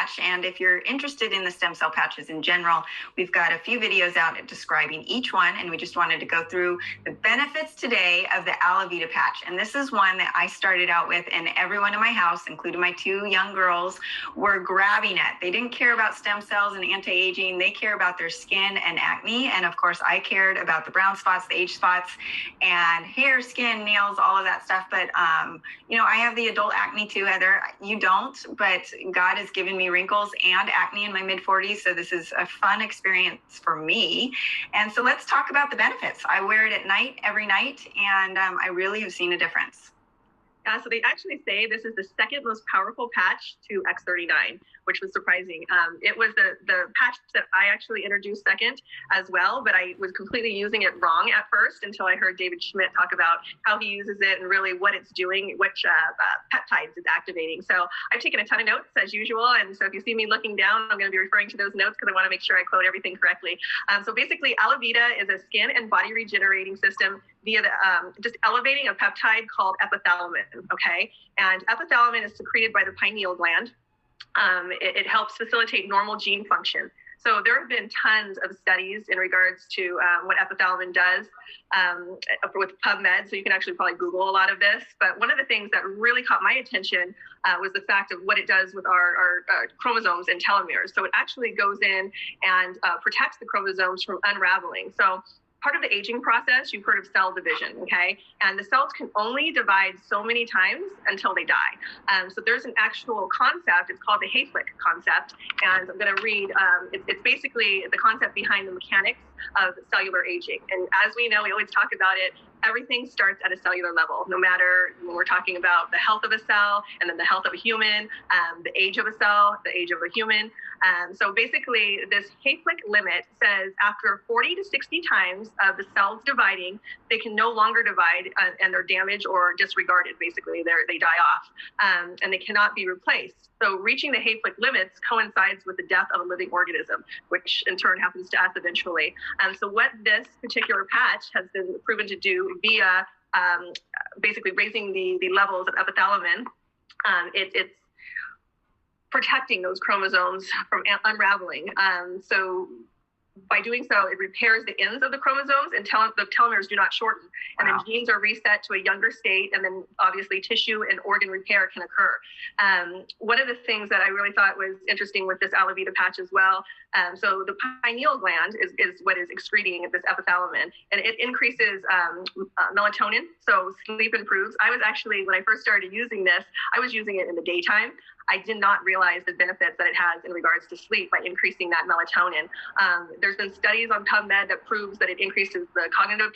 patch. And if you're interested in the stem cell patches in general, we've got a few videos out describing each one. And we just wanted to go through the benefits today of the Alavita patch. And this is one that I started out with, and everyone in my house, including my two young girls, were grabbing it. They didn't care about stem cells and anti-aging. They care about their skin and acne. And of course, I cared about the brown spots, the age spots, and hair, skin, nails, all of that stuff. But, you know, I have the adult acne too, Heather. You don't, but God has given me wrinkles and acne in my mid-40s. So this is a fun experience for me. And so let's talk about the benefits. I wear it at night, every night, and I really have seen a difference. Yeah, so they actually say this is the second most powerful patch to X39, which was surprising. It was the patch that I actually introduced second as well, but I was completely using it wrong at first until I heard David Schmidt talk about how he uses it and really what it's doing, which peptides it's activating. So I've taken a ton of notes as usual, and so if you see me looking down, I'm going to be referring to those notes because I want to make sure I quote everything correctly. So basically, Alavita is a skin and body regenerating system via the, just elevating a peptide called epithalamin, okay? And epithalamin is secreted by the pineal gland. It helps facilitate normal gene function. So there have been tons of studies in regards to what epithalamin does with PubMed, so you can actually probably Google a lot of this. But one of the things that really caught my attention was the fact of what it does with our chromosomes and telomeres. So it actually goes in and protects the chromosomes from unraveling. So part of the aging process, you've heard of cell division, okay? And the cells can only divide so many times until they die. So there's an actual concept, it's called the Hayflick concept. And I'm gonna read, it's basically the concept behind the mechanics of cellular aging. And as we know, we always talk about it, everything starts at a cellular level, no matter when we're talking about the health of a cell and then the health of a human, the age of a cell, the age of a human. So basically this Hayflick limit says after 40 to 60 times of the cells dividing, they can no longer divide and they're damaged or disregarded. Basically, they die off and they cannot be replaced. So reaching the Hayflick limits coincides with the death of a living organism, which in turn happens to us eventually. So what this particular patch has been proven to do via basically raising the levels of epithalamin, it's protecting those chromosomes from unraveling. So by doing so, it repairs the ends of the chromosomes and the telomeres do not shorten. And then genes are reset to a younger state, and then obviously tissue and organ repair can occur. One of the things that I really thought was interesting with this Alavita patch as well, so the pineal gland is what is excreting this epithalamin, and it increases melatonin, so sleep improves. I was actually, when I first started using this, I was using it in the daytime. I did not realize the benefits that it has in regards to sleep by increasing that melatonin. There's been studies on PubMed that proves that it increases the cognitive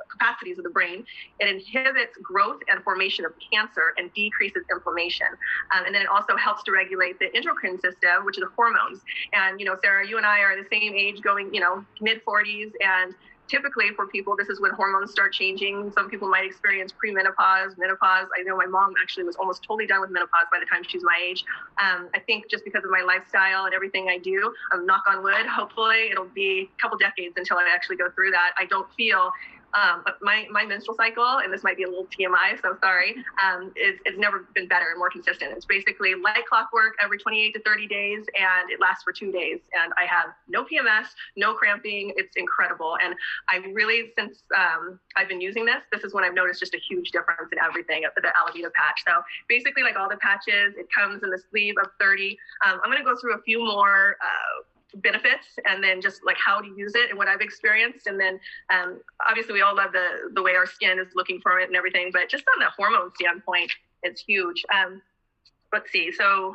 capacities of the brain. It inhibits growth and formation of cancer and decreases inflammation. And then it also helps to regulate the endocrine system, which is the hormones. And, you know, Sarah, you and I are the same age going, you know, mid-40s, and typically for people, this is when hormones start changing. Some people might experience premenopause, menopause. I know my mom actually was almost totally done with menopause by the time she's my age. I think just because of my lifestyle and everything I do, knock on wood, hopefully it'll be a couple decades until I actually go through that. I don't feel but my menstrual cycle, and this might be a little TMI, so sorry, it's never been better and more consistent. It's basically like clockwork every 28 to 30 days, and it lasts for 2 days. And I have no PMS, no cramping. It's incredible. And I really, since I've been using this, this is when I've noticed just a huge difference in everything, the Alavita patch. So basically, like all the patches, it comes in the sleeve of 30. I'm going to go through a few more benefits and then just like how to use it and what I've experienced. And then obviously we all love the way our skin is looking for it and everything, but just on the hormone standpoint, it's huge. Let's see. So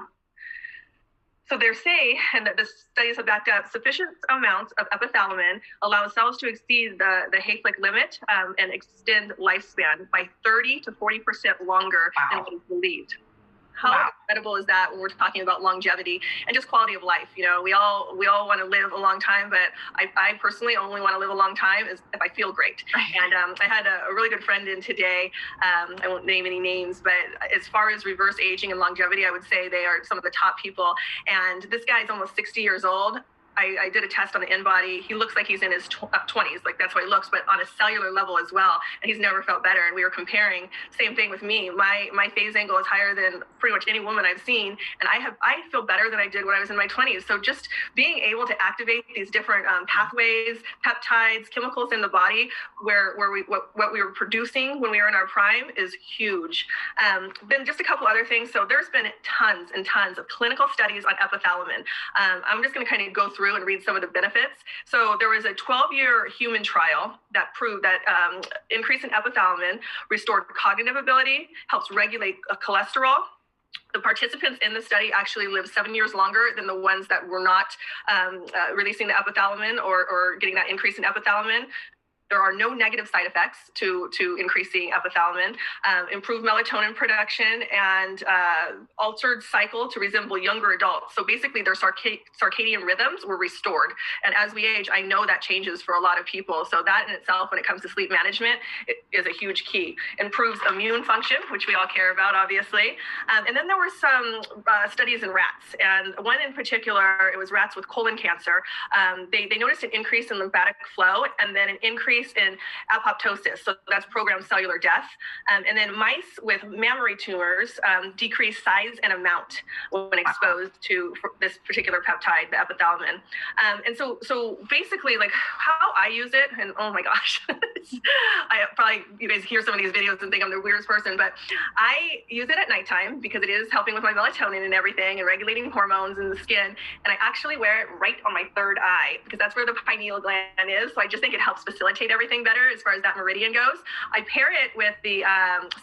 they say, and that the studies have backed up, sufficient amounts of epithalamin allow cells to exceed the Hayflick limit and extend lifespan by 30 to 40% longer than what is believed. How incredible is that when we're talking about longevity and just quality of life? You know, we all want to live a long time, but I personally only want to live a long time if I feel great. And I had a really good friend in today. I won't name any names, but as far as reverse aging and longevity, I would say they are some of the top people. And this guy is almost 60 years old. I did a test on the in-body. He looks like he's in his 20s, like that's how he looks, but on a cellular level as well. And he's never felt better. And we were comparing, same thing with me. My phase angle is higher than pretty much any woman I've seen. And I feel better than I did when I was in my 20s. So just being able to activate these different pathways, peptides, chemicals in the body what we were producing when we were in our prime is huge. Then just a couple other things. So there's been tons and tons of clinical studies on epithalamin. I'm just going to kind of go through and read some of the benefits. So there was a 12-year human trial that proved that increase in epithalamin restored cognitive ability, helps regulate cholesterol. The participants in the study actually lived 7 years longer than the ones that were not releasing the epithalamin or getting that increase in epithalamin. There are no negative side effects to increasing epithalamin, improved melatonin production, and altered cycle to resemble younger adults. So basically their circadian rhythms were restored. And as we age, I know that changes for a lot of people. So that in itself, when it comes to sleep management, it is a huge key. Improves immune function, which we all care about, obviously. And then there were some studies in rats. And one in particular, it was rats with colon cancer. They noticed an increase in lymphatic flow and then an increase in apoptosis, so that's programmed cellular death. And then mice with mammary tumors decrease size and amount when exposed to this particular peptide, the epithalamin. And so basically, like how I use it, and oh my gosh, you guys hear some of these videos and think I'm the weirdest person, but I use it at nighttime because it is helping with my melatonin and everything and regulating hormones in the skin. And I actually wear it right on my third eye because that's where the pineal gland is. So I just think it helps facilitate everything better as far as that meridian goes. I pair it with the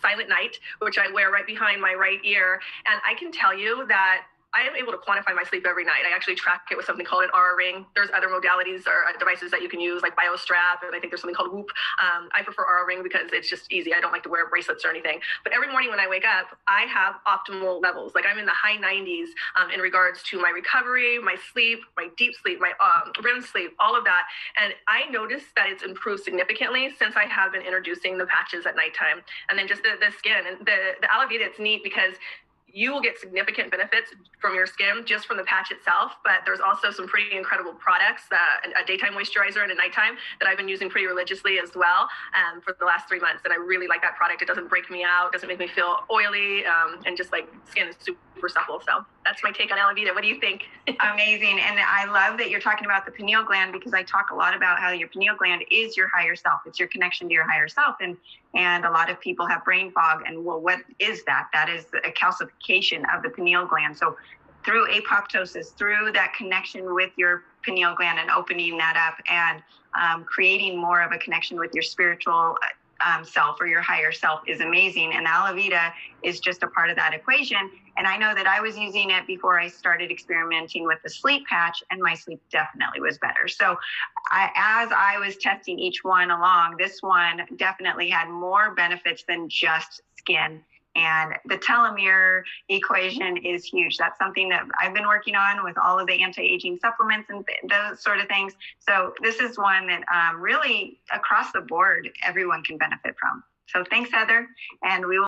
Silent Night, which I wear right behind my right ear. And I can tell you that I am able to quantify my sleep every night. I actually track it with something called an Aura Ring. There's other modalities or devices that you can use like BioStrap, and I think there's something called Whoop. I prefer Aura Ring because it's just easy. I don't like to wear bracelets or anything. But every morning when I wake up, I have optimal levels. Like I'm in the high 90s in regards to my recovery, my sleep, my deep sleep, my REM sleep, all of that. And I noticed that it's improved significantly since I have been introducing the patches at nighttime. And then just the skin and the aloe vera, it's neat because you will get significant benefits from your skin just from the patch itself, but there's also some pretty incredible products, a daytime moisturizer and a nighttime that I've been using pretty religiously as well for the last 3 months. And I really like that product. It doesn't break me out, doesn't make me feel oily, and just like skin is super supple. So that's my take on aloe vera. What do you think? Amazing. And I love that you're talking about the pineal gland because I talk a lot about how your pineal gland is your higher self. It's your connection to your higher self. And a lot of people have brain fog. And well, what is that? That is a calcification of the pineal gland. So through apoptosis, through that connection with your pineal gland and opening that up and creating more of a connection with your spiritual self or your higher self is amazing. And aloe vera is just a part of that equation. And I know that I was using it before I started experimenting with the sleep patch, and my sleep definitely was better. So as I was testing each one along, this one definitely had more benefits than just skin. And the telomere equation is huge. That's something that I've been working on with all of the anti-aging supplements and those sort of things. So this is one that really across the board, everyone can benefit from. So thanks, Heather. And we will